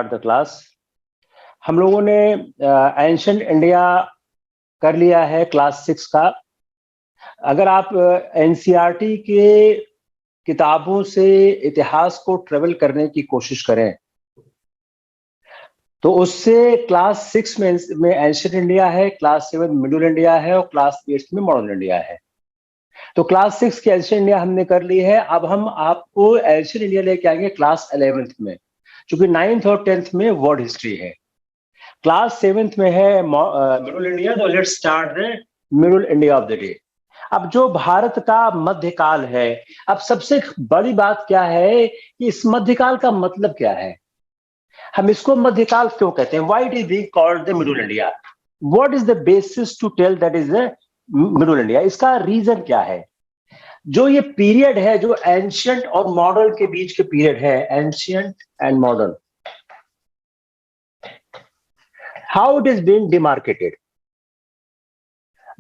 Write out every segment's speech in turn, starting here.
Start the class. हम लोगों ने एंशिएंट इंडिया कर लिया है क्लास 6 का। अगर आप एनसीईआरटी के किताबों से इतिहास को ट्रेवल करने की कोशिश करें तो उससे क्लास 6 में एंशिएंट इंडिया है, क्लास 7 मिडिल इंडिया है और क्लास 8 में मॉडर्न इंडिया है। तो क्लास 6 की एंशिएंट इंडिया हमने कर ली है। अब हम आपको एंशिएंट इंडिया लेके आएंगे क्लास 11th में, क्योंकि 9th और 10th में वर्ल्ड हिस्ट्री है। क्लास 7th में है मिडिल इंडिया। तो let's start the middle India of the day. अब जो भारत का मध्यकाल है, अब सबसे बड़ी बात क्या है कि इस मध्यकाल का मतलब क्या है, हम इसको मध्यकाल क्यों कहते हैं? Why it is being called the middle India? What is the basis to tell that is the middle India? इसका रीजन क्या है? जो ये पीरियड है, जो एंशिएंट और मॉडर्न के बीच के पीरियड है, ancient and modern, how it is being demarcated.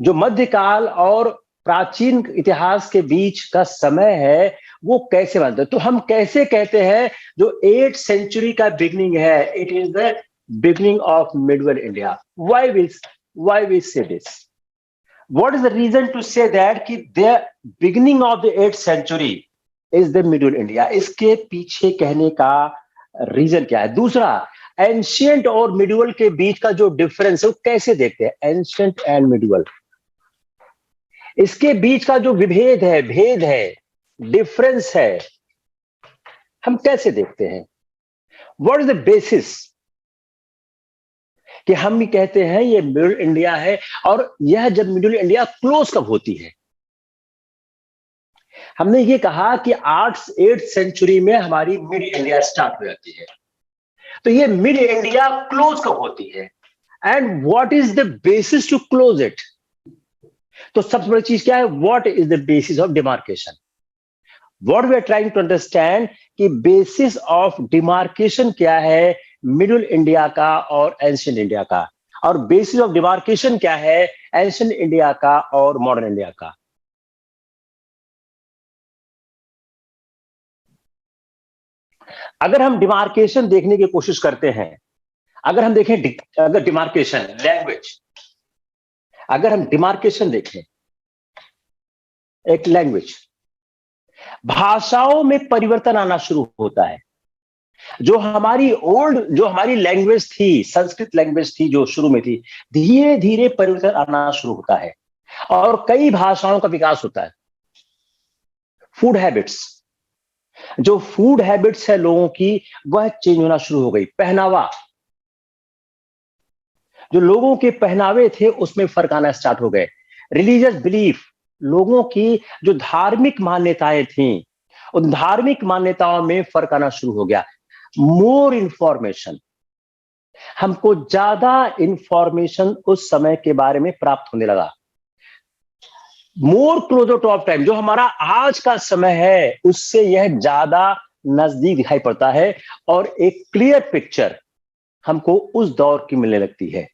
जो मध्यकाल और प्राचीन इतिहास के बीच का समय है वो कैसे बनता है? तो हम कैसे कहते हैं जो 8th सेंचुरी का बिगनिंग है, it is the beginning of middle India. Why we say this? What is the reason to say that कि the beginning of the 8th century is the middle India? इसके पीछे कहने का reason क्या है? दूसरा, एंशिएंट और मिडिवल के बीच का जो डिफरेंस है वो कैसे देखते हैं? एंशिएंट एंड मिडिवल, इसके बीच का जो विभेद है, भेद है, डिफरेंस है, हम कैसे देखते हैं? व्हाट इज द बेसिस कि हम भी कहते हैं ये मिडिल इंडिया है? और यह जब मिडिल इंडिया क्लोज कब होती है? हमने ये कहा कि 8th सेंचुरी में हमारी मिड इंडिया स्टार्ट हो जाती है। तो ये मिड इंडिया क्लोज कब होती है? And what is the basis to close it? तो सबसे बड़ी चीज क्या है? What is the basis of demarcation? What we are trying to understand कि बेसिस ऑफ डिमार्केशन क्या है मिडिल इंडिया का और एंशिएंट इंडिया का, और बेसिस ऑफ डिमार्केशन क्या है एंशिएंट इंडिया का और मॉडर्न इंडिया का। अगर हम डिमार्केशन देखने की कोशिश करते हैं, अगर हम देखें, अगर डिमार्केशन लैंग्वेज, अगर हम डिमार्केशन देखें एक लैंग्वेज, भाषाओं में परिवर्तन आना शुरू होता है। जो हमारी लैंग्वेज थी, संस्कृत लैंग्वेज थी जो शुरू में थी, धीरे धीरे परिवर्तन आना शुरू होता है और कई भाषाओं का विकास होता है। फूड हैबिट्स, जो फूड हैबिट्स है लोगों की, वह चेंज होना शुरू हो गई। पहनावा, जो लोगों के पहनावे थे उसमें फर्क आना स्टार्ट हो गए। रिलीजियस बिलीफ, लोगों की जो धार्मिक मान्यताएं थी, उन धार्मिक मान्यताओं में फर्क आना शुरू हो गया। मोर इंफॉर्मेशन, हमको ज्यादा इंफॉर्मेशन उस समय के बारे में प्राप्त होने लगा। More closer two of time, जो हमारा आज का समय है उससे यह ज्यादा नजदीक दिखाई पड़ता है और एक क्लियर पिक्चर हमको उस दौर की मिलने लगती है।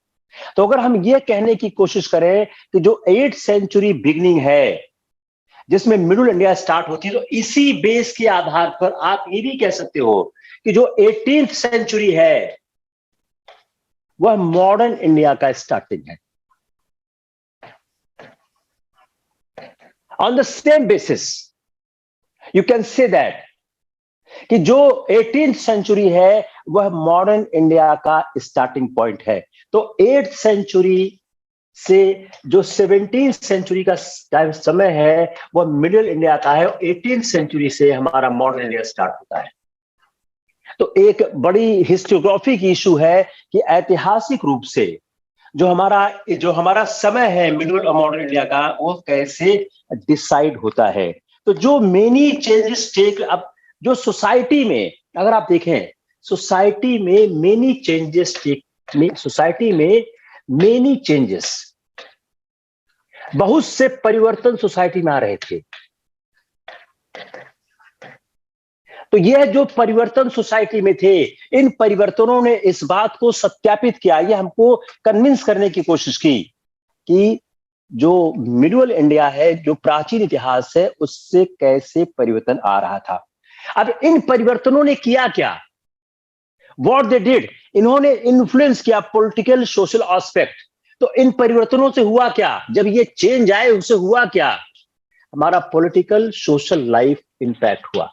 तो अगर हम यह कहने की कोशिश करें कि जो 8th सेंचुरी बिगनिंग है जिसमें मिडिल इंडिया स्टार्ट होती है, तो इसी बेस के आधार पर आप ये भी कह सकते हो कि जो 18th सेंचुरी है वह मॉडर्न इंडिया का स्टार्टिंग है। On the same basis you can say that कि जो 18th सेंचुरी है वह मॉडर्न इंडिया का स्टार्टिंग पॉइंट है। तो 8th सेंचुरी से जो 17th सेंचुरी का समय है वह मिडिल इंडिया का है, 18th सेंचुरी से हमारा मॉडर्न इंडिया स्टार्ट होता है। तो एक बड़ी हिस्टोग्राफिक इशू है कि ऐतिहासिक रूप से जो हमारा समय है मिडिल और मॉडर्न इंडिया का, वो कैसे डिसाइड होता है। तो जो मेनी चेंजेस टेक, अब जो सोसाइटी में अगर आप देखें, सोसाइटी में मेनी चेंजेस टेक, सोसाइटी में मेनी चेंजेस, बहुत से परिवर्तन सोसाइटी में आ रहे थे। तो यह जो परिवर्तन सोसाइटी में थे, इन परिवर्तनों ने इस बात को सत्यापित किया, ये हमको कन्विंस करने की कोशिश की कि जो मिडिल इंडिया है, जो प्राचीन इतिहास है, उससे कैसे परिवर्तन आ रहा था। अब इन परिवर्तनों ने किया क्या? व्हाट दे डिड, इन्होंने इन्फ्लुएंस किया पॉलिटिकल सोशल एस्पेक्ट। तो इन परिवर्तनों से हुआ क्या, जब ये चेंज आए उससे हुआ क्या, हमारा पॉलिटिकल सोशल लाइफ इंपैक्ट हुआ।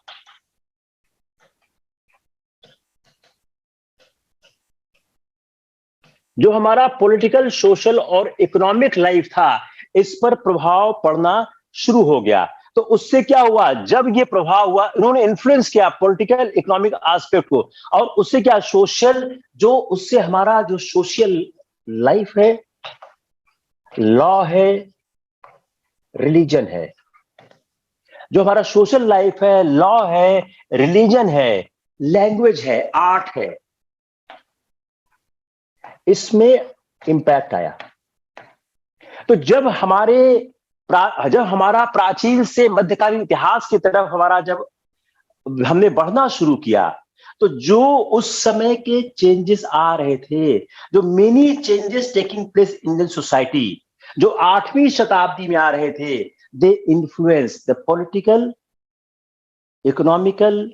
जो हमारा पॉलिटिकल सोशल और इकोनॉमिक लाइफ था, इस पर प्रभाव पड़ना शुरू हो गया। तो उससे क्या हुआ, जब ये प्रभाव हुआ, इन्होंने इन्फ्लुएंस किया पॉलिटिकल इकोनॉमिक एस्पेक्ट को, और उससे क्या सोशल, जो उससे हमारा जो सोशल लाइफ है, लॉ है, रिलीजन है, जो हमारा सोशल लाइफ है, लॉ है, रिलीजन है, लैंग्वेज है, आर्ट है, इसमें इंपैक्ट आया। तो जब हमारा प्राचीन से मध्यकालीन इतिहास की तरफ हमारा जब हमने बढ़ना शुरू किया, तो जो उस समय के चेंजेस आ रहे थे, जो many changes taking place in Indian society, जो 8वीं शताब्दी में आ रहे थे, they influence the political, economical,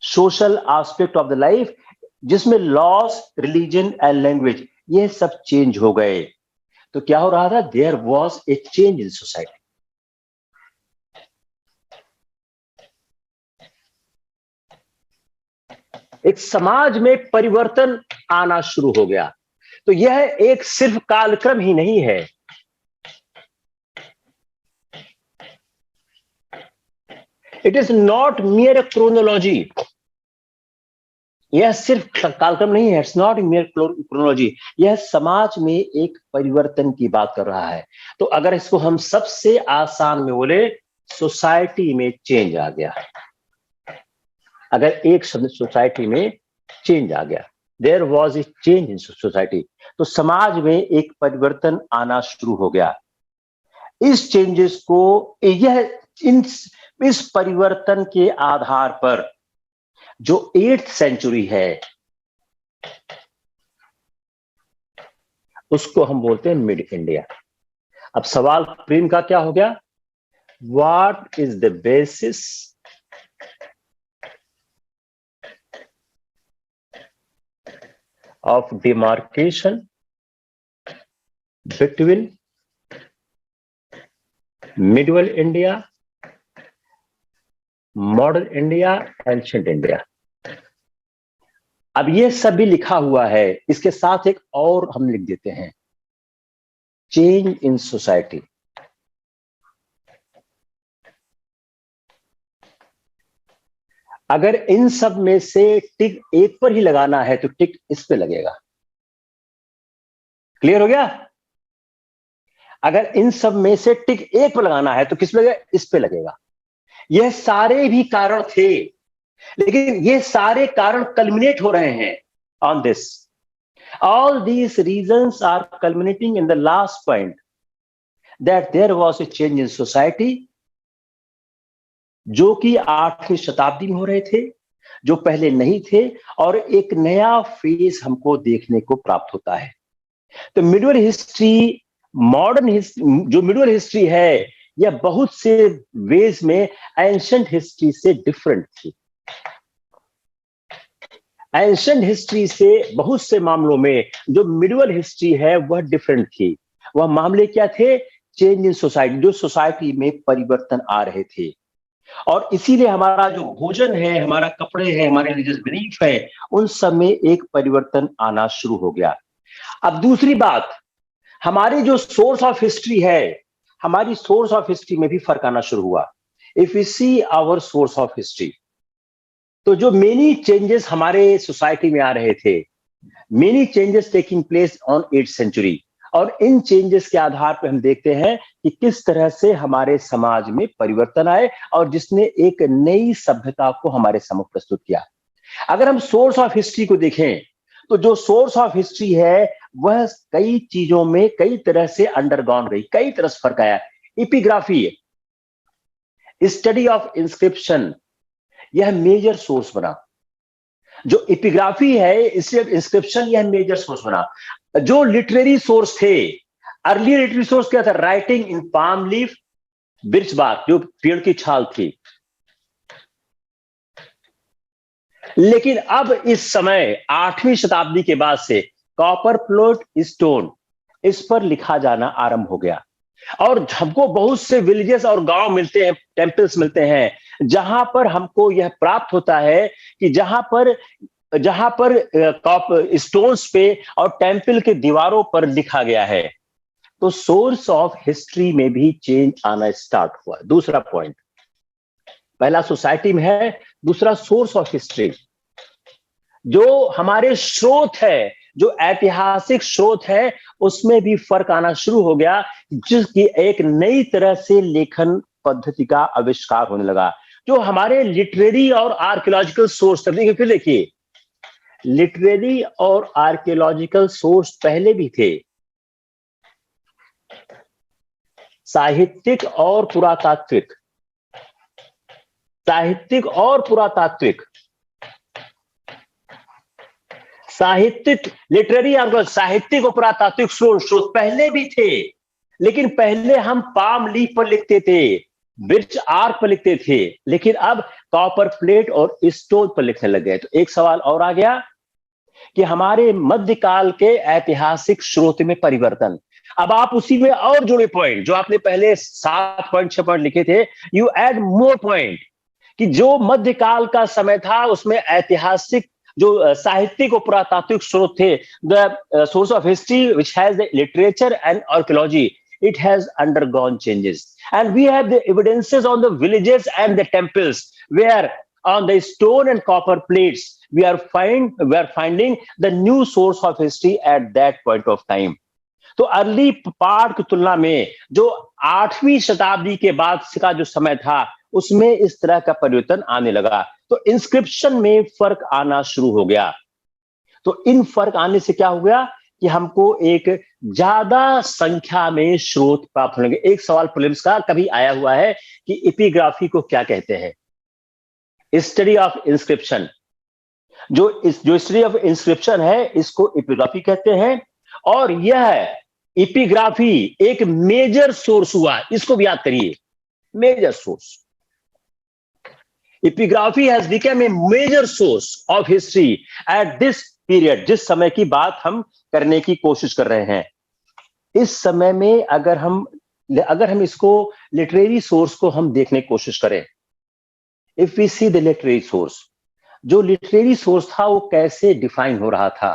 social aspect of the life, जिसमें लॉस, रिलीजन एंड लैंग्वेज ये सब चेंज हो गए। तो क्या हो रहा था, there was a change in society. एक समाज में परिवर्तन आना शुरू हो गया। तो यह एक सिर्फ कालक्रम ही नहीं है, इट इज नॉट मियर क्रोनोलॉजी। यह सिर्फ कालक्रम नहीं है, इट्स नॉट मियर क्रोनोलॉजी, यह समाज में एक परिवर्तन की बात कर रहा है। तो अगर इसको हम सबसे आसान में बोले, सोसाइटी में चेंज आ गया। अगर एक शब्द सोसाइटी में चेंज आ गया, there was a change in society, तो समाज में एक परिवर्तन आना शुरू हो गया। इस चेंजेस को, इस परिवर्तन के आधार पर जो 8th सेंचुरी है, उसको हम बोलते हैं मिड इंडिया। अब सवाल प्रेम का क्या हो गया, what is the basis of demarcation between medieval India, modern India, ancient India। अब ये सब भी लिखा हुआ है, इसके साथ एक और हम लिख देते हैं, चेंज इन सोसाइटी। अगर इन सब में से टिक एक पर ही लगाना है तो टिक इस पे लगेगा। क्लियर हो गया? अगर इन सब में से टिक एक पर लगाना है तो किस पे लगेगा, इस पे लगेगा। यह सारे भी कारण थे, लेकिन ये सारे कारण कल्मिनेट हो रहे हैं on this. All these reasons are culminating in the last point, that there was a change in society, जो कि 8वीं शताब्दी में हो रहे थे, जो पहले नहीं थे, और एक नया फेज हमको देखने को प्राप्त होता है। तो मिडिवल हिस्ट्री, मॉडर्न हिस्ट्री, जो मिडिवल हिस्ट्री है, यह बहुत से वेज में एंशिएंट हिस्ट्री से डिफरेंट थी। एंशिएंट हिस्ट्री से बहुत से मामलों में जो मिडिवल हिस्ट्री है वह डिफरेंट थी। वह मामले क्या थे, चेंज इन सोसाइटी, जो सोसाइटी में परिवर्तन आ रहे थे। और इसीलिए हमारा जो भोजन है, हमारा कपड़े है, हमारे रिलीजियस बिलीफ है, उन सब में एक परिवर्तन आना शुरू हो गया। अब दूसरी बात, हमारी जो सोर्स ऑफ हिस्ट्री है, हमारी सोर्स ऑफ हिस्ट्री में भी फर्क आना शुरू हुआ। If you see our source of history, तो जो मेनी चेंजेस हमारे सोसाइटी में आ रहे थे, many changes taking place on 8th century, और इन चेंजेस के आधार पर हम देखते हैं कि किस तरह से हमारे समाज में परिवर्तन आए और जिसने एक नई सभ्यता को हमारे सम्मुख प्रस्तुत किया। अगर हम सोर्स ऑफ हिस्ट्री को देखें, तो जो सोर्स ऑफ हिस्ट्री है वह कई चीजों में कई तरह से अंडरगॉन गई, कई तरह से फर्क आया। एपिग्राफी, स्टडी ऑफ इंस्क्रिप्शन, यह मेजर सोर्स बना। जो एपिग्राफी है, इससे इंस्क्रिप्शन, यह मेजर सोर्स बना। जो लिटरेरी सोर्स थे, अर्ली लिटरेरी सोर्स क्या था, writing in palm leaf, birch bark, जो पेड़ की छाल थी। लेकिन अब इस समय 8वीं शताब्दी के बाद से कॉपर प्लेट स्टोन इस पर लिखा जाना आरंभ हो गया। और हमको बहुत से विलेजेस और गांव मिलते हैं, टेम्पल्स मिलते हैं, जहां पर हमको यह प्राप्त होता है कि जहां पर स्टोन्स पे और टेम्पल के दीवारों पर लिखा गया है। तो सोर्स ऑफ हिस्ट्री में भी चेंज आना स्टार्ट हुआ। दूसरा पॉइंट, पहला सोसाइटी में है, दूसरा सोर्स ऑफ हिस्ट्री। जो हमारे स्रोत है, जो ऐतिहासिक स्रोत है, उसमें भी फर्क आना शुरू हो गया, जिसकी एक नई तरह से लेखन पद्धति का आविष्कार होने लगा। जो हमारे लिटरेरी और आर्कियोलॉजिकल सोर्स, फिर देखिए, लिटरेरी और आर्कियोलॉजिकल सोर्स पहले भी थे, साहित्यिक और पुरातात्विक, साहित्यिक और पुरातात्विक, साहित्यिक, लिटरेरी और साहित्यिक और पुरातात्विक स्रोत पहले भी थे। लेकिन पहले हम पाम लीफ पर लिखते थे, ब्रिच आर्क पर लिखते थे, लेकिन अब कॉपर प्लेट और स्टोन पर लिखने लग गए। तो एक सवाल और आ गया कि हमारे मध्यकाल के ऐतिहासिक स्रोत में परिवर्तन। अब आप उसी में और जुड़े पॉइंट, जो आपने पहले 7 पॉइंट 6 पॉइंट लिखे थे, यू एड मोर पॉइंट कि जो मध्यकाल का समय था उसमें ऐतिहासिक जो साहित्यिक और पुरातात्विक स्रोत थे, the source of history which has the literature and archaeology, it has undergone changes, and we have the evidences on the villages and the temples where on the stone and copper plates we are finding the new source of history at that point of time. तो early part की तुलना में जो 8वीं शताब्दी के बाद का जो समय था, उसमें इस तरह का परिवर्तन आने लगा। तो इंस्क्रिप्शन में फर्क आना शुरू हो गया। तो इन फर्क आने से क्या हो गया कि हमको एक ज्यादा संख्या में स्रोत प्राप्त होंगे। एक सवाल प्रीलिम्स का कभी आया हुआ है कि एपिग्राफी को क्या कहते हैं? Study of inscription. जो स्टडी ऑफ इंस्क्रिप्शन है, इसको एपिग्राफी कहते हैं। और यह एपिग्राफी एक मेजर सोर्स हुआ, इसको भी याद करिए, major source. Epigraphy has become a major source of history at this period, जिस समय की बात हम करने की कोशिश कर रहे हैं। इस समय में अगर हम इसको लिटरेरी सोर्स को हम देखने की कोशिश करें, if we see the literary source, जो लिटरेरी सोर्स था वो कैसे डिफाइन हो रहा था,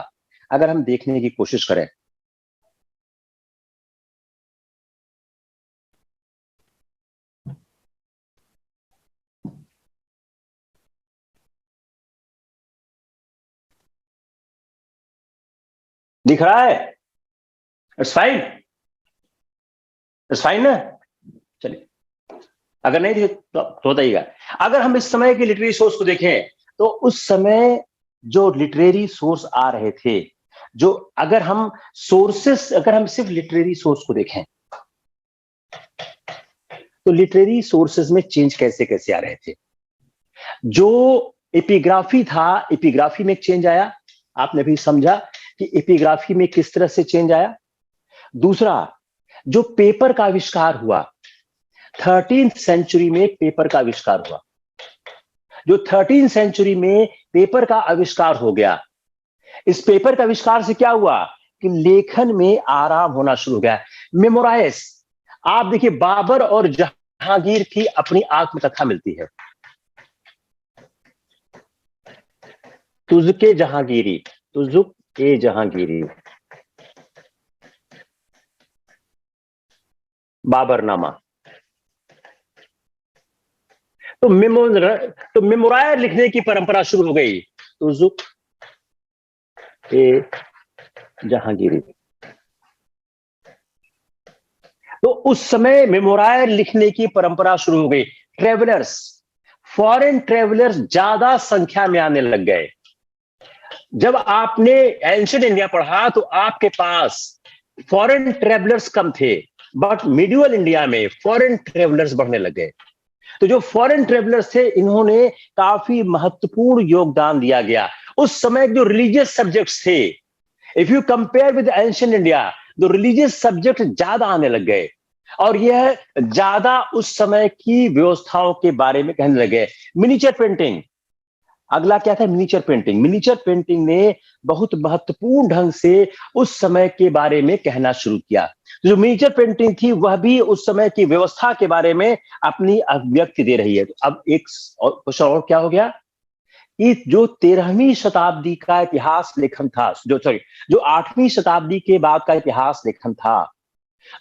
अगर हम देखने की कोशिश करें। दिख रहा है? इट्स फाइन, इट्स फाइन ना? चलिए, अगर नहीं तो बताइएगा। अगर हम इस समय के लिटरेरी सोर्स को देखें, तो उस समय जो लिटरेरी सोर्स आ रहे थे, जो अगर हम सिर्फ लिटरेरी सोर्स को देखें, तो लिटरेरी सोर्सेज में चेंज कैसे कैसे आ रहे थे। जो एपिग्राफी था, एपिग्राफी में एक चेंज आया, आपने भी समझा कि एपिग्राफी में किस तरह से चेंज आया। दूसरा, जो पेपर का आविष्कार हुआ, 13th सेंचुरी में पेपर का आविष्कार हुआ। जो 13th सेंचुरी में पेपर का आविष्कार हो गया, इस पेपर का आविष्कार से क्या हुआ कि लेखन में आराम होना शुरू हो गया। मेमोराइज, आप देखिए, बाबर और जहांगीर की अपनी आत्मकथा मिलती है, तुझके जहांगीरी, तुझके जहांगीरी, बाबरनामा। तो मेमोरायर लिखने की परंपरा शुरू हो गई, तुजुक ए जहांगीरी। तो उस समय मेमोरायर लिखने की परंपरा शुरू हो गई। ट्रेवलर्स, फॉरेन ट्रेवलर्स ज्यादा संख्या में आने लग गए। जब आपने एंशिएंट इंडिया पढ़ा तो आपके पास फॉरेन ट्रेवलर्स कम थे, बट मिडिवल इंडिया में फॉरेन ट्रेवलर्स बढ़ने लग गए। तो जो फॉरेन ट्रेवलर्स थे, इन्होंने काफी महत्वपूर्ण योगदान दिया गया। उस समय जो रिलीजियस सब्जेक्ट्स थे, if you compare with ancient India, जो रिलीजियस सब्जेक्ट ज्यादा आने लग गए, और यह ज्यादा उस समय की व्यवस्थाओं के बारे में कहने लगे। मिनिएचर पेंटिंग, अगला क्या था? Miniature painting. मिनिएचर पेंटिंग ने बहुत महत्वपूर्ण ढंग से उस समय के बारे में कहना शुरू किया। जो मिनिएचर पेंटिंग थी वह भी उस समय की व्यवस्था के बारे में अपनी अभिव्यक्ति दे रही है। तो अब एक क्वेश्चन और क्या हो गया कि जो 13वीं शताब्दी का इतिहास लेखन था, जो 8वीं शताब्दी के बाद का इतिहास लेखन था,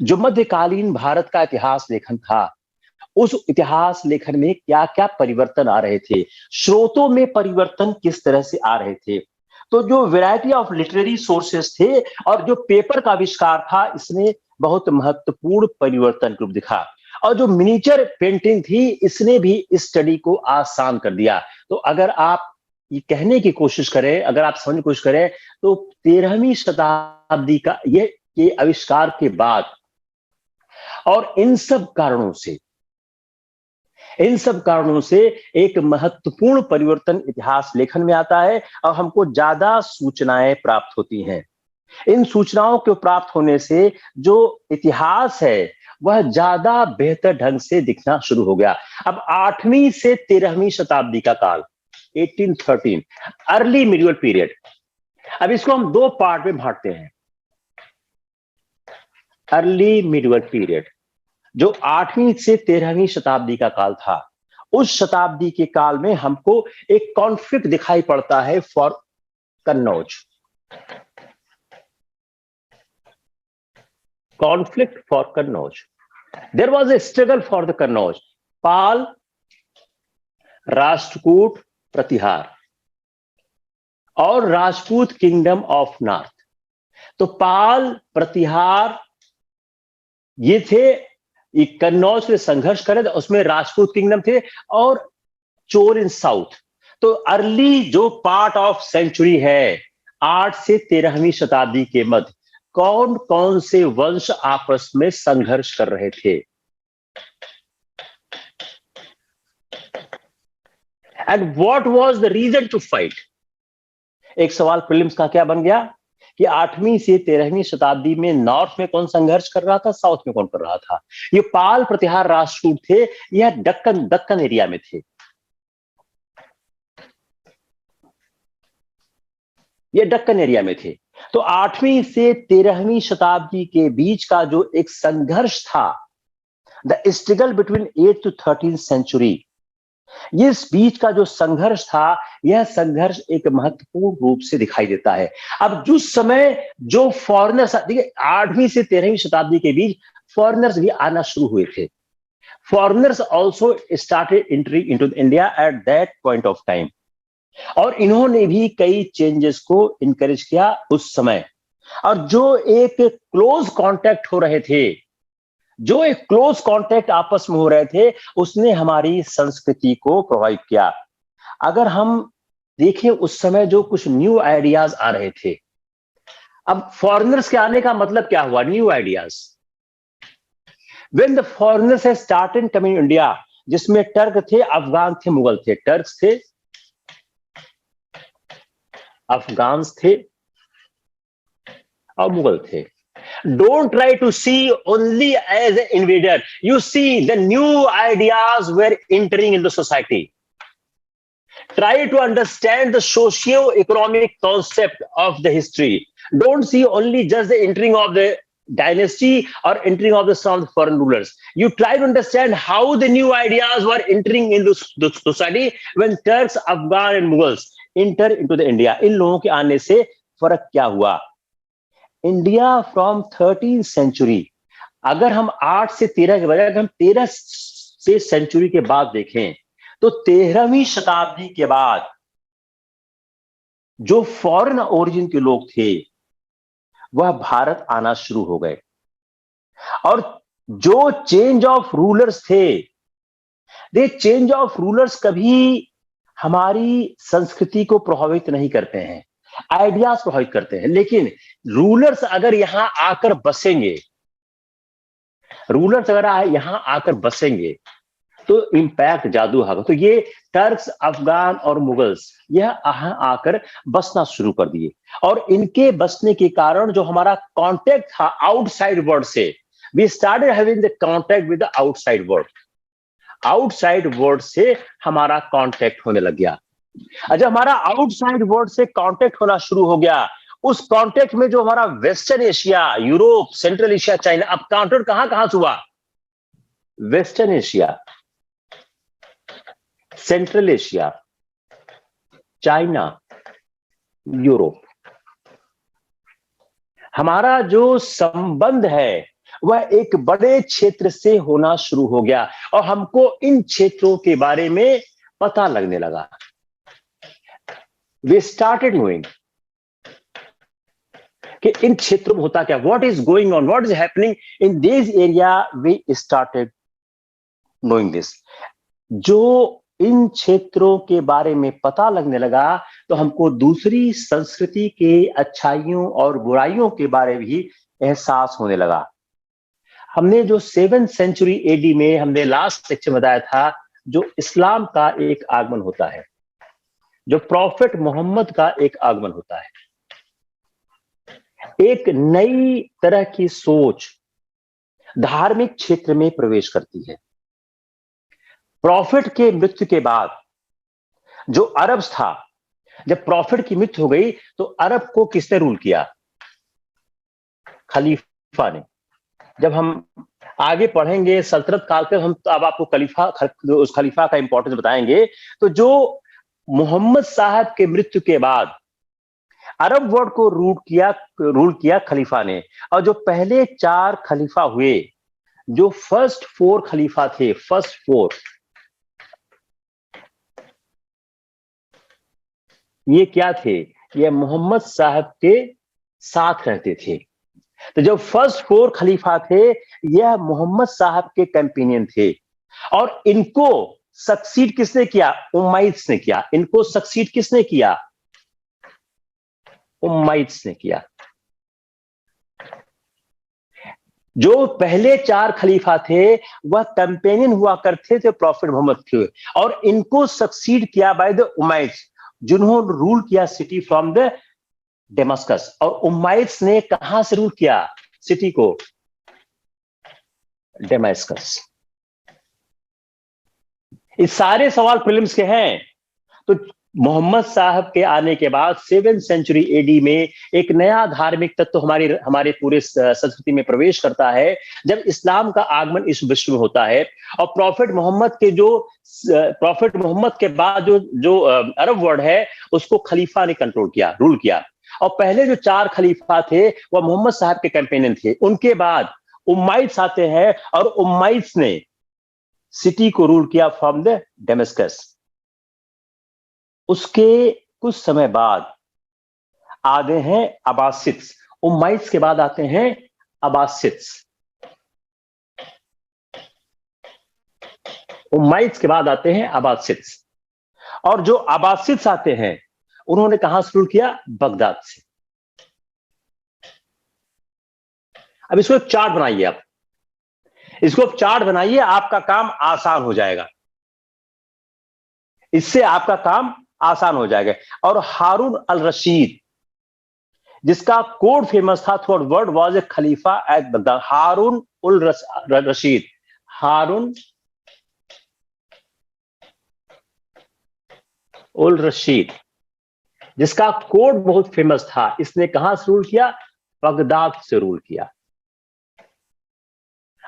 जो मध्यकालीन भारत का इतिहास लेखन था, उस इतिहास लेखन में क्या क्या परिवर्तन आ रहे थे, स्रोतों में परिवर्तन किस तरह से आ रहे थे। तो जो वैरायटी ऑफ लिटरेरी सोर्सेस थे और जो पेपर का आविष्कार था, इसने बहुत महत्वपूर्ण परिवर्तन रूप दिखा। और जो मिनिएचर पेंटिंग थी, इसने भी इस स्टडी को आसान कर दिया। तो अगर आप ये कहने की कोशिश करें, अगर आप समझने की कोशिश करें, तो 13वीं शताब्दी का ये आविष्कार के बाद और इन सब कारणों से एक महत्वपूर्ण परिवर्तन इतिहास लेखन में आता है और हमको ज्यादा सूचनाएं प्राप्त होती हैं। इन सूचनाओं के प्राप्त होने से जो इतिहास है वह ज्यादा बेहतर ढंग से दिखना शुरू हो गया। अब 8वीं से 13वीं शताब्दी का काल, 1813, अर्ली मिडिवल पीरियड। अब इसको हम दो पार्ट में बांटते हैं। अर्ली मिडिवल पीरियड जो 8वीं से 13वीं शताब्दी का काल था, उस शताब्दी के काल में हमको एक कॉन्फ्लिक्ट दिखाई पड़ता है for Kannauj. Conflict for Kannauj. There was a struggle for the Kannauj. Pala, Rashtrakuta, Pratihara और राजपूत किंगडम ऑफ नॉर्थ। तो पाल, प्रतिहार ये थे, ये कन्नौज में संघर्ष करे, उसमें राजपूत किंगडम थे और चोल इन साउथ। तो अर्ली जो पार्ट ऑफ सेंचुरी है, 8 से 13वीं शताब्दी के मध्य, कौन कौन से वंश आपस में संघर्ष कर रहे थे? And what was the reason to fight? एक सवाल प्रीलिम्स का क्या बन गया कि 8वीं से 13वीं शताब्दी में नॉर्थ में कौन संघर्ष कर रहा था, साउथ में कौन कर रहा था? ये पाल, प्रतिहार, राष्ट्रकूट थे, यह दक्कन एरिया में थे। ये दक्कन एरिया में थे। तो 8वीं से 13वीं शताब्दी के बीच का जो एक संघर्ष था, the struggle between 8th to 13th century, इस बीच का जो संघर्ष था, यह संघर्ष एक महत्वपूर्ण रूप से दिखाई देता है। अब जिस समय जो फॉरेनर्स, देखिए 8वीं से 13वीं शताब्दी के बीच फॉरेनर्स भी आना शुरू हुए थे। Foreigners also started entering into India at that point of time, और इन्होंने भी कई चेंजेस को इनकरेज किया उस समय। और जो एक क्लोज कांटेक्ट हो रहे थे, जो एक क्लोज कांटेक्ट आपस में हो रहे थे, उसने हमारी संस्कृति को प्रभावित किया। अगर हम देखें उस समय जो कुछ न्यू आइडियाज आ रहे थे, अब फॉरेनर्स के आने का मतलब क्या हुआ? New ideas. When the foreigners have started coming India, जिसमें टर्क थे, अफगान थे, मुगल थे। टर्क्स थे, अफगान्स थे और मुगल थे। Don't try to see only as an invader. You see the new ideas were entering in the society. Try to understand the socio-economic concept of the history. Don't see only just the entering of the dynasty or entering of some foreign rulers. You try to understand how the new ideas were entering into the society when Turks, Afghan and Mughals enter into the India. इन लोगों के आने से फर्क क्या हुआ? India from 13th century, अगर हम 8 से 13 के बजाय हम 13 से सेंचुरी के बाद देखें, तो 13वीं शताब्दी के बाद जो फॉरेन ओरिजिन के लोग थे वह भारत आना शुरू हो गए। और जो चेंज ऑफ रूलर्स थे, ये चेंज ऑफ रूलर्स कभी हमारी संस्कृति को प्रभावित नहीं करते हैं, आइडियाज प्रभावित करते हैं। लेकिन रूलर्स अगर यहां आकर बसेंगे, तो इंपैक्ट जादू होगा। तो ये टर्क्स, अफगान और मुगल्स यह आकर बसना शुरू कर दिए, और इनके बसने के कारण जो हमारा कांटेक्ट था आउटसाइड वर्ल्ड से, we started having the contact with the outside world. Outside world से हमारा कांटेक्ट होने लग गया। अच्छा, हमारा आउटसाइड वर्ल्ड से कांटेक्ट होना शुरू हो गया। उस कांटेक्ट में जो हमारा western Asia, Europe, central Asia, China, अब कांटेक्ट कहां कहां से हुआ? Western Asia, central Asia, China, Europe. हमारा जो संबंध है वह एक बड़े क्षेत्र से होना शुरू हो गया और हमको इन क्षेत्रों के बारे में पता लगने लगा। वी स्टार्टेड नोइंग कि इन क्षेत्रों में होता क्या, what is going on, what is happening in this area. We started knowing this. जो इन क्षेत्रों के बारे में पता लगने लगा तो हमको दूसरी संस्कृति के अच्छाइयों और बुराइयों के बारे में भी एहसास होने लगा। हमने जो 7th सेंचुरी एडी में हमने लास्ट सेक्शन बताया था, जो इस्लाम का एक आगमन होता है, जो प्रॉफिट मोहम्मद का एक आगमन होता है, एक नई तरह की सोच धार्मिक क्षेत्र में प्रवेश करती है। प्रॉफिट के मृत्यु के बाद जो अरब था, जब प्रॉफिट की मृत्यु हो गई तो अरब को किसने रूल किया? खलीफा ने। जब हम आगे पढ़ेंगे सल्तनत काल पे, हम तो अब आपको उस खलीफा का इंपॉर्टेंस बताएंगे। तो जो मोहम्मद साहब के मृत्यु के बाद अरब वर्ल्ड को रूल किया खलीफा ने। और जो पहले 4 खलीफा हुए, जो फर्स्ट 4 खलीफा थे, फर्स्ट 4, ये क्या थे? ये मोहम्मद साहब के साथ रहते थे। तो जो फर्स्ट 4 खलीफा थे, यह मोहम्मद साहब के कंपेनियन थे। और इनको सक्सीड किसने किया? उम्मैय्यिद्स ने किया। इनको सक्सीड किसने किया? उम्मैय्यिद्स ने किया। जो पहले 4 खलीफा थे वह कंपेनियन हुआ करते थे प्रॉफिट मोहम्मद के, और इनको सक्सीड किया बाय द उम्मैय्यिद्स, जिन्होंने रूल किया सिटी फ्रॉम द डेमास्कस। और उम्मैय्यिद्स ने कहां से रूल किया सिटी को? डेमास्कस। इस सारे सवाल प्रीलिम्स के हैं। तो मोहम्मद साहब के आने के बाद 7th सेंचुरी एडी में एक नया धार्मिक तत्व हमारे हमारे पूरे संस्कृति में प्रवेश करता है, जब इस्लाम का आगमन इस विश्व में होता है। और प्रॉफिट मोहम्मद के बाद जो जो अरब वर्ल्ड है, उसको खलीफा ने कंट्रोल किया, रूल किया। और पहले जो 4 खलीफा थे वह मोहम्मद साहब के कंपेनियन थे। उनके बाद उम्मैय्यिद्स आते हैं और उम्मैय्यिद्स ने सिटी को रूल किया फ्रॉम द डेमास्कस। उसके कुछ समय बाद आते हैं अब्बासिड्स। उम्मैय्यिद्स के बाद आते हैं अब्बासिड्स। उम्मैय्यिद्स के बाद आते हैं अब्बासिड्स। और जो अब्बासिड्स आते हैं, उन्होंने कहां से रूल किया? बगदाद से। अब इसको एक चार्ट बनाइए। आप इसको चार्ट बनाइए, आपका काम आसान हो जाएगा। इससे आपका काम आसान हो जाएगा। और हारून अल रशीद, जिसका कोड फेमस था थ्रू वर्ल्ड, वाज ए खलीफा at Baghdad. Harun ul Rashid, Harun ul Rashid, जिसका कोड बहुत फेमस था, इसने कहां से रूल किया? बगदाद से रूल किया।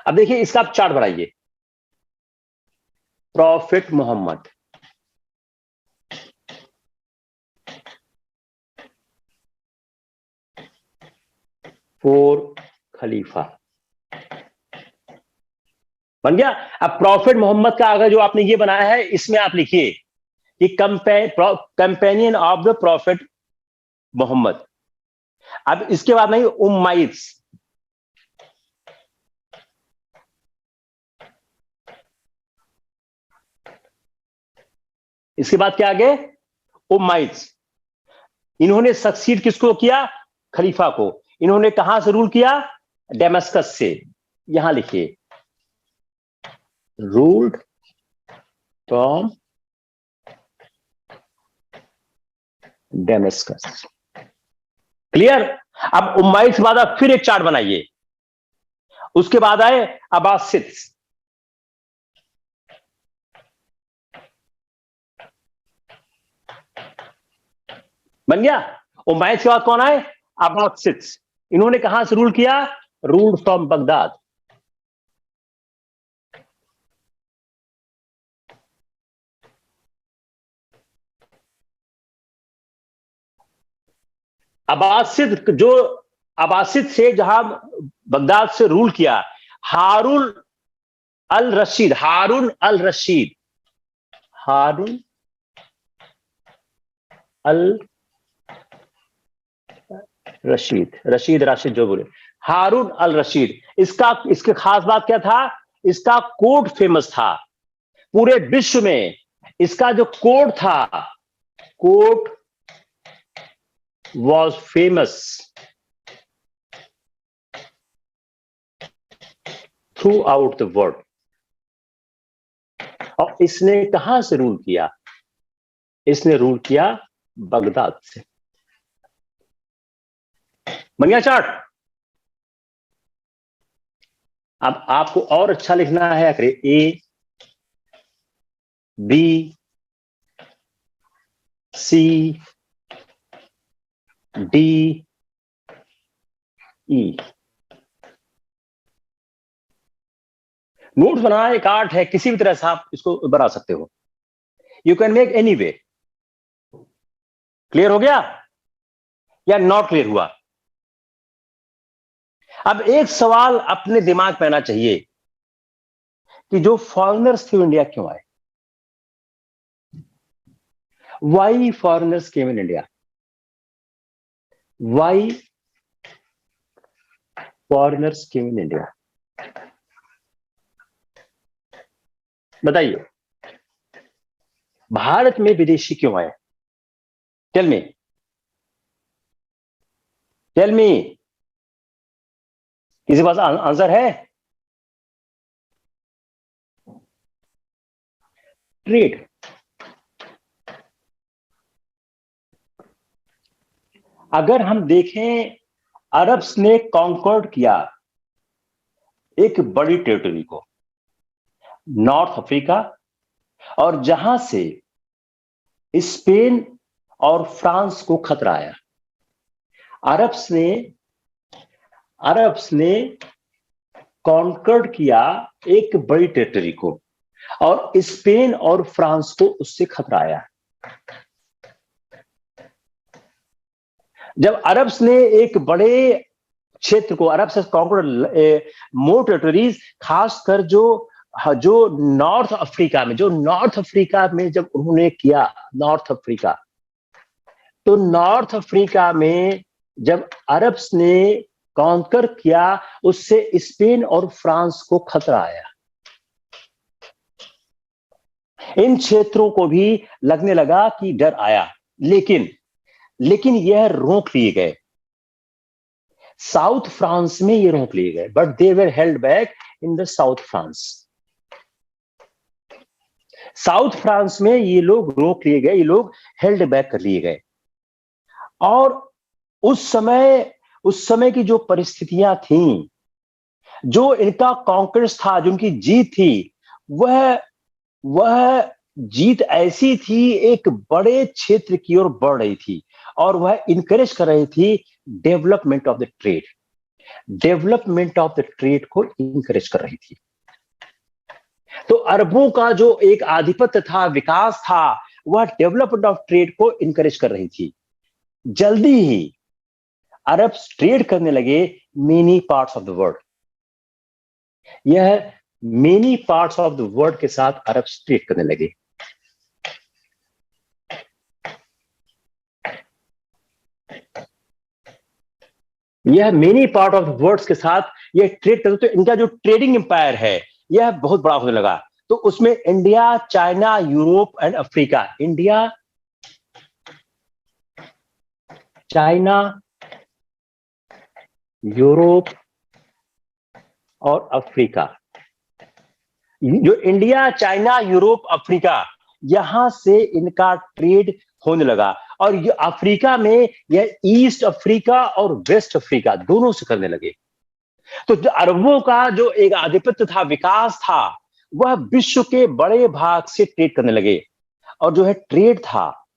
अब देखिए, इसका आप चार्ट बनाइए। प्रॉफिट मोहम्मद, फोर खलीफा बन गया। अब प्रॉफिट मोहम्मद का अगर जो आपने ये बनाया है, इसमें आप लिखिए कि companion of the prophet Mohammed. अब इसके बाद नहीं, उम्मैय्यिद्स। इसके बाद क्या आगे? उम्मैय्यिद्स। इन्होंने सक्सीड किसको किया? खलीफा को। इन्होंने कहां से रूल किया? डेमास्कस से। यहां लिखिए, रूल्ड फ्रॉम डेमास्कस। क्लियर? अब उम्मैय्यिद्स के बाद आप फिर एक चार्ट बनाइए। उसके बाद आए अब्बासिड्स। बन गया। उमैयद के बाद कौन आए? अब्बासिद्स। इन्होंने कहां से रूल किया? Rule from Baghdad. अब्बासिद से जहां बगदाद से रूल किया, हारून अल रशीद, हारून अल रशीद, हारून अल रशीद, रशीद राशिद जो बोले, हारून अल रशीद। इसके खास बात क्या था? इसका कोड फेमस था पूरे विश्व में। इसका जो कोड था, code was famous through out the world. और इसने कहां से रूल किया? इसने रूल किया बगदाद से। बन गया चार्ट। अब आपको और अच्छा लिखना है, A B C D E. Notes बनाना एक आर्ट है, किसी भी तरह से आप इसको बना सकते हो। You can make any way. Clear हो गया या नॉट क्लियर हुआ? अब एक सवाल अपने दिमाग में आना चाहिए कि जो फॉरेनर्स थे इंडिया क्यों आए? Why foreigners came in India? Why foreigners came in India? बताइए, भारत में विदेशी क्यों आए? Tell me, tell me. किसी के पास आंसर है? ट्रेड। अगर हम देखें, अरब्स ने कॉन्कर्ड किया एक बड़ी टेरिटरी को, नॉर्थ अफ्रीका, और जहां से स्पेन और फ्रांस को खतरा आया। अरब्स ने कॉन्कर्ड किया एक बड़ी टेरिटरी को, और स्पेन और फ्रांस को उससे खतरा आया। जब अरब्स ने एक बड़े क्षेत्र को, अरब से कॉन्कर्ड मोर टेरिटरीज, खासकर जो नॉर्थ अफ्रीका में जब उन्होंने किया, नॉर्थ अफ्रीका, तो नॉर्थ अफ्रीका में जब अरब्स ने कॉन्कर किया, उससे स्पेन और फ्रांस को खतरा आया। इन क्षेत्रों को भी लगने लगा कि डर आया, लेकिन यह रोक लिए गए। साउथ फ्रांस में ये रोक लिए गए, but they were held back in the south France. South France में ये लोग रोक लिए गए, ये लोग हेल्ड बैक कर लिए गए। और उस समय की जो परिस्थितियां थीं, जो इनका कॉन्क्रेस था, जो उनकी जीत थी, वह जीत ऐसी थी, एक बड़े क्षेत्र की ओर बढ़ रही थी, और वह इनकरेज कर रही थी development of the trade. Development of the trade को इनकरेज कर रही थी। तो अरबों का जो एक आधिपत्य था, विकास था, वह डेवलपमेंट ऑफ ट्रेड को इनकरेज कर रही थी। जल्दी ही अरब ट्रेड करने लगे many parts of the world. यह many parts of the world के साथ अरब ट्रेड करने लगे। यह many part of the world के साथ यह ट्रेड करते, तो इनका जो ट्रेडिंग एम्पायर है यह बहुत बड़ा होने लगा। तो उसमें India, China, Europe and Africa, India, China, Europe और अफ्रीका, जो इंडिया, चाइना, यूरोप, अफ्रीका, यहां से इनका ट्रेड होने लगा। और ये अफ्रीका में यह ईस्ट अफ्रीका और वेस्ट अफ्रीका दोनों से करने लगे। तो जो अरबों का जो एक आधिपत्य था, विकास था, वह विश्व के बड़े भाग से ट्रेड करने लगे। और जो है ट्रेड था,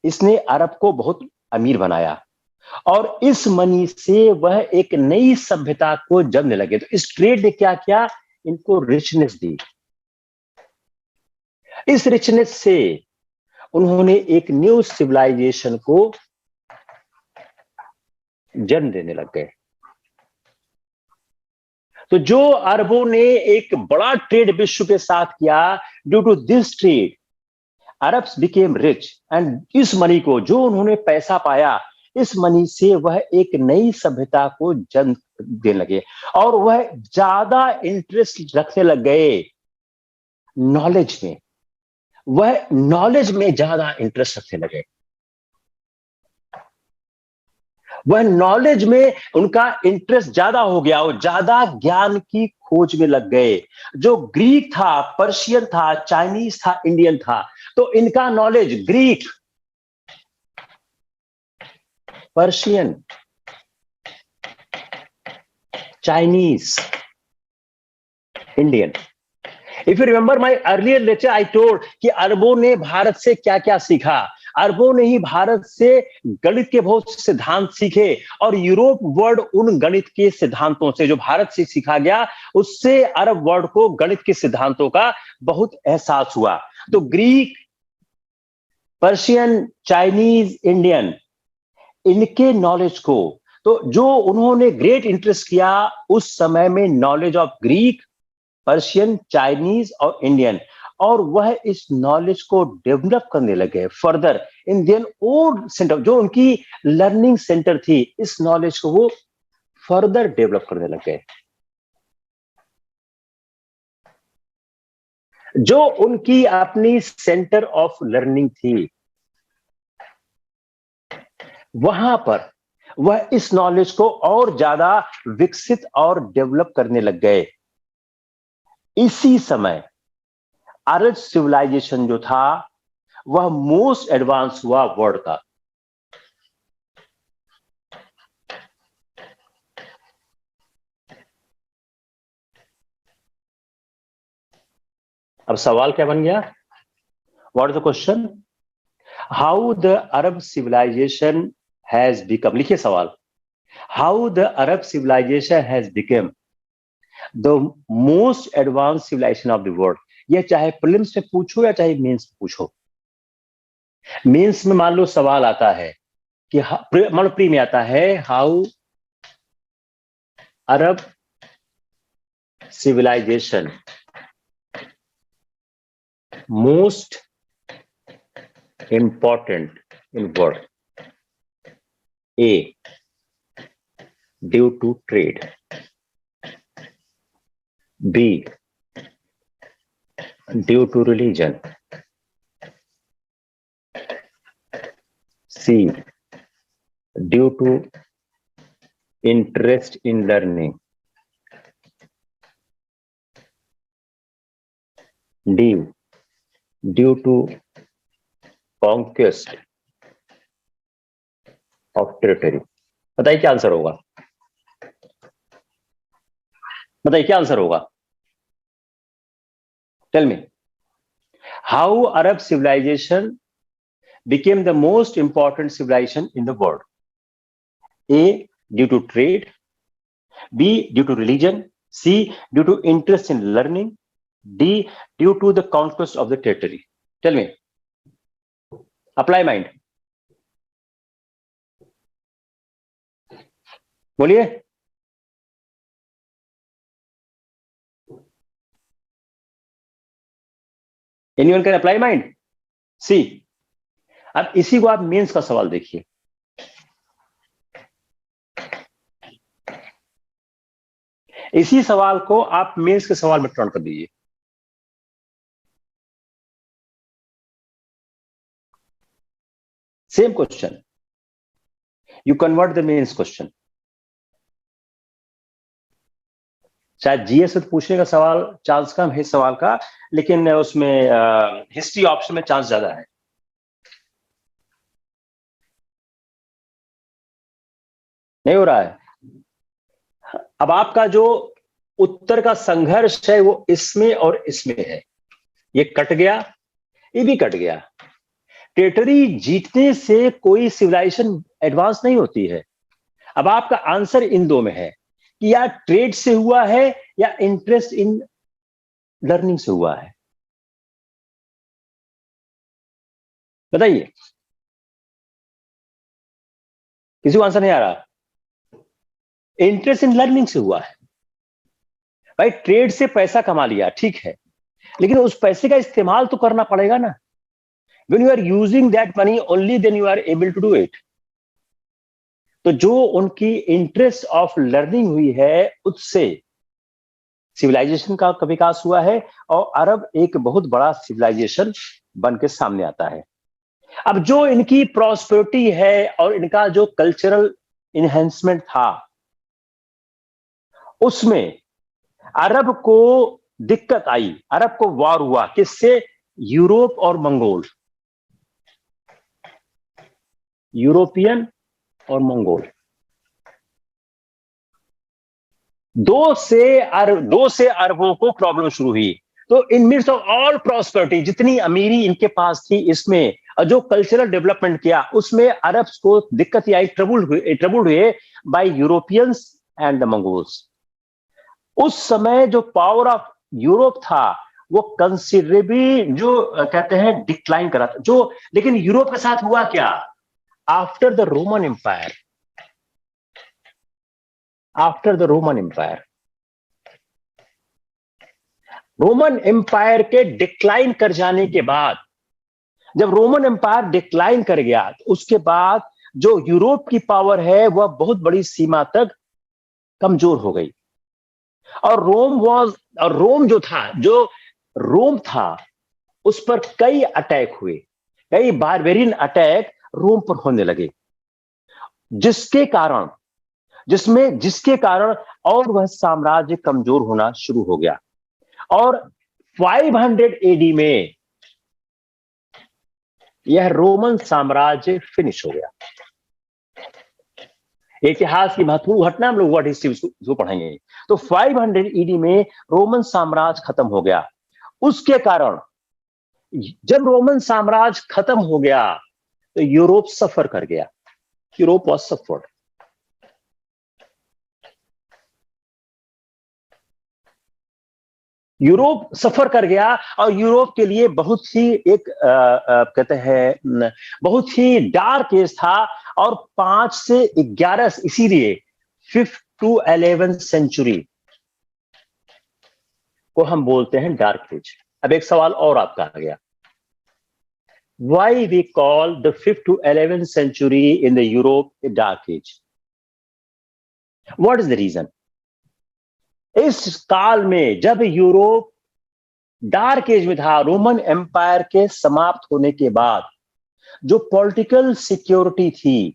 इसने अरब को बहुत अमीर बनाया, और इस मनी से वह एक नई सभ्यता को जन्म लगे। तो इस ट्रेड ने क्या किया, इनको रिचनेस दी। इस रिचनेस से उन्होंने एक न्यू सिविलाइजेशन को जन्म देने लग गए। तो जो अरबों ने एक बड़ा ट्रेड विश्व के साथ किया, due to this trade Arabs became rich, and इस मनी को, जो उन्होंने पैसा पाया, इस मनी से वह एक नई सभ्यता को जन्म देने लगे, और वह ज्यादा इंटरेस्ट रखने लग गए नॉलेज में। वह नॉलेज में ज्यादा इंटरेस्ट रखने लगे। वह नॉलेज में उनका इंटरेस्ट ज्यादा हो गया, और ज्यादा ज्ञान की खोज में लग गए। जो ग्रीक था, पर्शियन था, चाइनीज था, इंडियन था, तो इनका knowledge Greek, Persian, Chinese, Indian. If you remember my earlier lecture, I told कि अरबों ने भारत से क्या क्या सीखा। अरबों ने ही भारत से गणित के बहुत सिद्धांत सीखे, और यूरोप वर्ल्ड उन गणित के सिद्धांतों से, जो भारत से सीखा गया, उससे अरब वर्ल्ड को गणित के सिद्धांतों का बहुत एहसास हुआ। तो ग्रीक, पर्शियन, चाइनीज, इंडियन, इनके नॉलेज को, तो जो उन्होंने ग्रेट इंटरेस्ट किया उस समय में, knowledge of Greek, Persian, Chinese और इंडियन, और वह इस नॉलेज को डेवलप करने लगे further in their own centre. जो उनकी लर्निंग सेंटर थी, इस नॉलेज को वो फर्दर डेवलप करने लगे। जो उनकी अपनी सेंटर ऑफ लर्निंग थी, वहां पर वह इस नॉलेज को और ज्यादा विकसित और डेवलप करने लग गए। इसी समय अरब सिविलाइजेशन जो था, वह मोस्ट एडवांस हुआ वर्ल्ड का। अब सवाल क्या बन गया? What is the question? How the Arab civilization has become, लिखिए सवाल, how the Arab civilization has become the most advance civilization of the world. यह चाहे प्रीलिम्स में पूछो या चाहे मेंस में पूछो। मेंस में मान लो सवाल आता है कि, मान लो प्री में आता है, how Arab civilization most important in world, A due to trade, B due to religion, C due to interest in learning, D due to conquest of territory. बताइए क्या आंसर होगा? बताइए क्या आंसर होगा? Tell me, how Arab civilization became the most important civilization in the world? A due to trade, B due to religion, C due to interest in learning, D due to the conquest of the territory. Tell me. Apply mind. बोलिए। Anyone can apply mind? C. अब इसी को आप mains का सवाल देखिए। इसी सवाल को आप मेंस के सवाल में टर्न कर दीजिए। Same question, you convert the mains question. शायद जीएस से पूछने का सवाल चांस कम है इस सवाल का, लेकिन उसमें हिस्ट्री ऑप्शन में चांस ज्यादा है। नहीं हो रहा है। अब आपका जो उत्तर का संघर्ष है वो इसमें और इसमें है। ये कट गया, ये भी कट गया। टेरिटरी जीतने से कोई सिविलाइजेशन एडवांस नहीं होती है। अब आपका आंसर इन दो में है कि या ट्रेड से हुआ है या इंटरेस्ट इन लर्निंग से हुआ है। बताइए, किसी को आंसर नहीं आ रहा? इंटरेस्ट इन लर्निंग से हुआ है भाई। ट्रेड से पैसा कमा लिया, ठीक है, लेकिन उस पैसे का इस्तेमाल तो करना पड़ेगा ना। when you are using that money only then you are able to do it। तो जो उनकी इंटरेस्ट ऑफ लर्निंग हुई है उससे सिविलाइजेशन का विकास हुआ है और अरब एक बहुत बड़ा सिविलाइजेशन बन के सामने आता है। अब जो इनकी प्रॉस्पेरिटी है और इनका जो कल्चरल इनहेंसमेंट था, उसमें अरब को दिक्कत आई, अरब को वार हुआ किससे? यूरोप और मंगोल, यूरोपियन और मंगोल। दो से अरबों को प्रॉब्लम शुरू हुई। तो इन मिड्स ऑफ ऑल प्रॉस्पेरिटी, जितनी अमीरी इनके पास थी, इसमें जो कल्चरल डेवलपमेंट किया उसमें अरब को दिक्कत आई, ट्रबल हुए by Europeans and the Mongols. उस समय जो पावर ऑफ यूरोप था वो कंसिडरेबली जो कहते हैं डिक्लाइन करा था। जो लेकिन यूरोप के साथ हुआ क्या? After the Roman empire, Roman empire के डिक्लाइन कर जाने के बाद, जब रोमन एम्पायर डिक्लाइन कर गया तो उसके बाद जो यूरोप की पावर है वह बहुत बड़ी सीमा तक कमजोर हो गई। और रोम था उस पर कई अटैक हुए, कई बारबेरियन अटैक रोम पर होने लगे, जिसके कारण और वह साम्राज्य कमजोर होना शुरू हो गया। और 500 एडी में यह रोमन साम्राज्य फिनिश हो गया। इतिहास की महत्वपूर्ण घटना, हम लोग वर्ल्ड हिस्ट्री उसको पढ़ेंगे। तो 500 ईडी में रोमन साम्राज्य खत्म हो गया। उसके कारण जब रोमन साम्राज्य खत्म हो गया तो यूरोप सफर कर गया। Europe was suffered. यूरोप सफर कर गया और यूरोप के लिए बहुत ही एक कहते हैं बहुत ही डार्क एज था। और 5 से 11, इसीलिए 5th to 11th सेंचुरी को हम बोलते हैं डार्क एज। अब एक सवाल और आपका आ गया, why we call the 5th to 11th century in the Europe a dark age? What is the reason? इस काल में जब यूरोप डार्क एज में था, रोमन एम्पायर के समाप्त होने के बाद जो पॉलिटिकल सिक्योरिटी थी,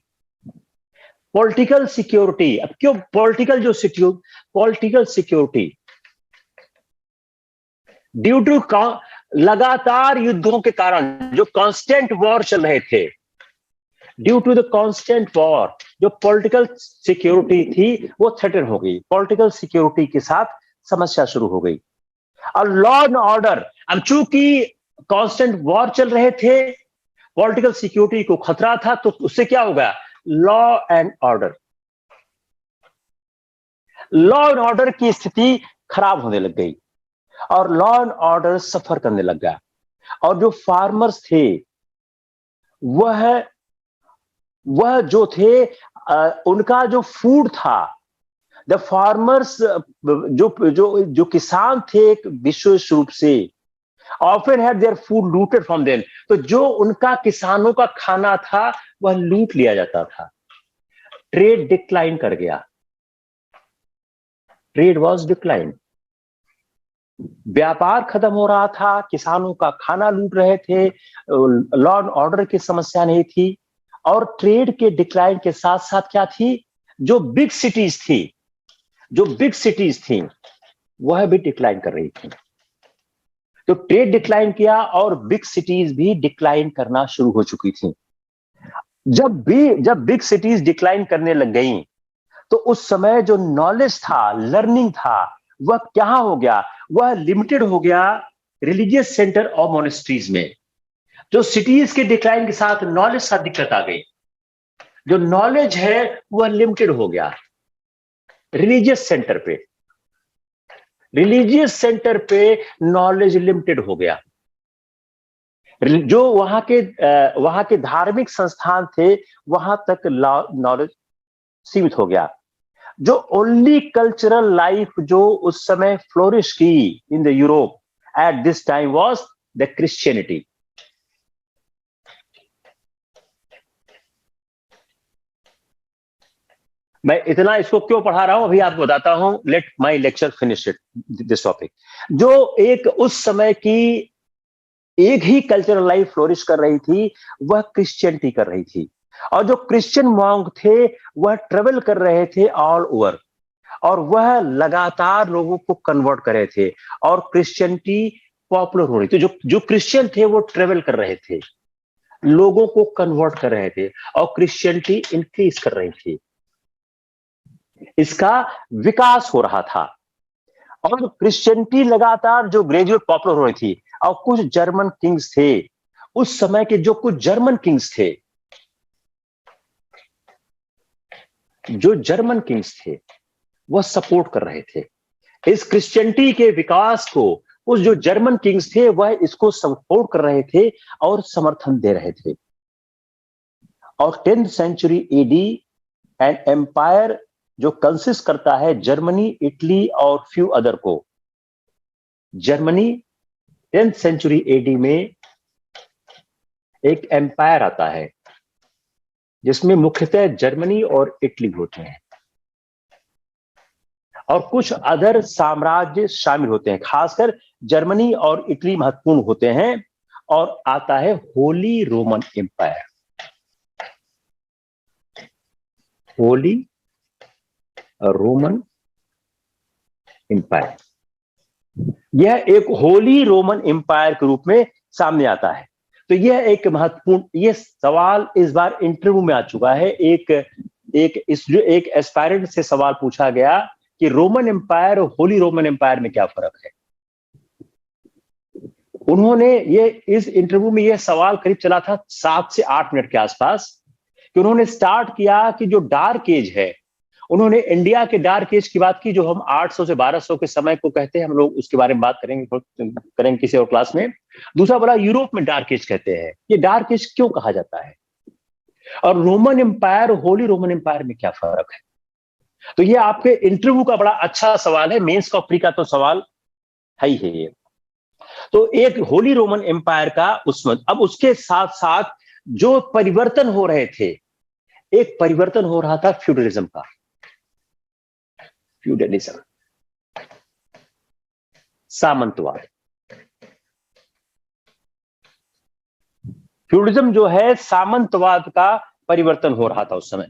अब क्यों पॉलिटिकल सिक्योरिटी? ड्यू टू लगातार युद्धों के कारण जो कांस्टेंट वॉर चल रहे थे, due to the constant war जो पॉलिटिकल सिक्योरिटी थी वो थ्रेटन हो गई। पॉलिटिकल सिक्योरिटी के साथ समस्या शुरू हो गई। और लॉ एंड ऑर्डर, अब चूंकि कांस्टेंट वॉर चल रहे थे, पॉलिटिकल सिक्योरिटी को खतरा था, तो उससे क्या होगा? लॉ एंड ऑर्डर की स्थिति खराब होने लग गई और लॉ एंड ऑर्डर सफर करने लग गया। और जो फार्मर्स थे वह जो थे उनका जो फूड था, द फार्मर्स जो किसान थे विशेष रूप से often had their food looted from them. तो जो उनका किसानों का खाना था वह लूट लिया जाता था। ट्रेड डिक्लाइन कर गया, ट्रेड वाज डिक्लाइन। व्यापार खत्म हो रहा था, किसानों का खाना लूट रहे थे, लॉ एंड ऑर्डर की समस्या नहीं थी। और ट्रेड के डिक्लाइन के साथ साथ क्या थी? जो बिग सिटीज थी वह भी डिक्लाइन कर रही थी। तो ट्रेड डिक्लाइन किया और बिग सिटीज भी डिक्लाइन करना शुरू हो चुकी थी। जब बिग सिटीज डिक्लाइन करने लग गई तो उस समय जो नॉलेज था, लर्निंग था, वह क्या हो गया? वह लिमिटेड हो गया रिलीजियस सेंटर और मोनेस्ट्रीज में। जो सिटीज के डिक्लाइन के साथ नॉलेज का दिक्कत आ गई, जो नॉलेज है वह लिमिटेड हो गया। रिलीजियस सेंटर पे, रिलीजियस सेंटर पे नॉलेज लिमिटेड हो गया। जो वहां के धार्मिक संस्थान थे वहां तक नॉलेज सीमित हो गया। जो ओनली कल्चरल लाइफ जो उस समय फ्लोरिश की in the Europe at this time was the Christianity. मैं इतना इसको क्यों पढ़ा रहा हूं अभी आपको बताता हूं। Let my lecture finish it this topic. जो एक उस समय की एक ही कल्चरल लाइफ फ्लोरिश कर रही थी वह क्रिश्चियनिटी कर रही थी। और जो क्रिश्चियन मॉन्क थे वह ट्रेवल कर रहे थे ऑल ओवर, और वह लगातार लोगों को कन्वर्ट कर रहे थे और क्रिश्चियनिटी पॉपुलर हो रही थी। जो जो क्रिश्चियन थे वो ट्रेवल कर रहे थे, लोगों को कन्वर्ट कर रहे थे और क्रिश्चियनिटी इंक्रीज कर रही थी, इसका विकास हो रहा था। और क्रिश्चियनिटी लगातार जो ग्रेजुएट पॉपुलर हो रही थी। और कुछ जर्मन किंग्स थे उस समय के, जो कुछ जर्मन किंग्स थे, जो जर्मन किंग्स थे वह सपोर्ट कर रहे थे इस क्रिश्चियनिटी के विकास को। उस जो जर्मन किंग्स थे वह इसको सपोर्ट कर रहे थे और समर्थन दे रहे थे। और 10th century AD and empire जो कंसिस्ट करता है जर्मनी, इटली और फ्यू अदर को। जर्मनी 10th सेंचुरी एडी में एक एम्पायर आता है जिसमें मुख्यतः जर्मनी और इटली होते हैं और कुछ अदर साम्राज्य शामिल होते हैं। खासकर जर्मनी और इटली महत्वपूर्ण होते हैं। और आता है holy Roman empire. Holy Roman empire यह एक होली रोमन एम्पायर के रूप में सामने आता है। तो यह एक महत्वपूर्ण, यह सवाल इस बार इंटरव्यू में आ चुका है। एक एस्पायरेंट से सवाल पूछा गया कि रोमन एम्पायर और होली रोमन एम्पायर में क्या फर्क है। उन्होंने ये इस इंटरव्यू में यह सवाल करीब चला था 7 से 8 मिनट के आसपास, कि उन्होंने स्टार्ट किया कि जो डार्क एज है, उन्होंने इंडिया के डार्क एज की बात की जो हम 800 से 1200 के समय को कहते हैं। हम लोग उसके बारे में बात करेंगे किसी और क्लास में। दूसरा बोला यूरोप में डार्क एज कहते हैं। ये डार्क एज क्यों कहा जाता है और रोमन एम्पायर और होली रोमन एम्पायर में क्या फर्क है। तो ये आपके इंटरव्यू का बड़ा अच्छा सवाल है, मेंस का प्री का तो सवाल है ही है ये। तो एक होली रोमन एम्पायर का उसमें, अब उसके साथ साथ जो परिवर्तन हो रहे थे, एक परिवर्तन हो रहा था फ्यूडलिज्म का। फ्यूडलिज्म, सामंतवाद। फ्यूडलिज्म जो है सामंतवाद का परिवर्तन हो रहा था उस समय।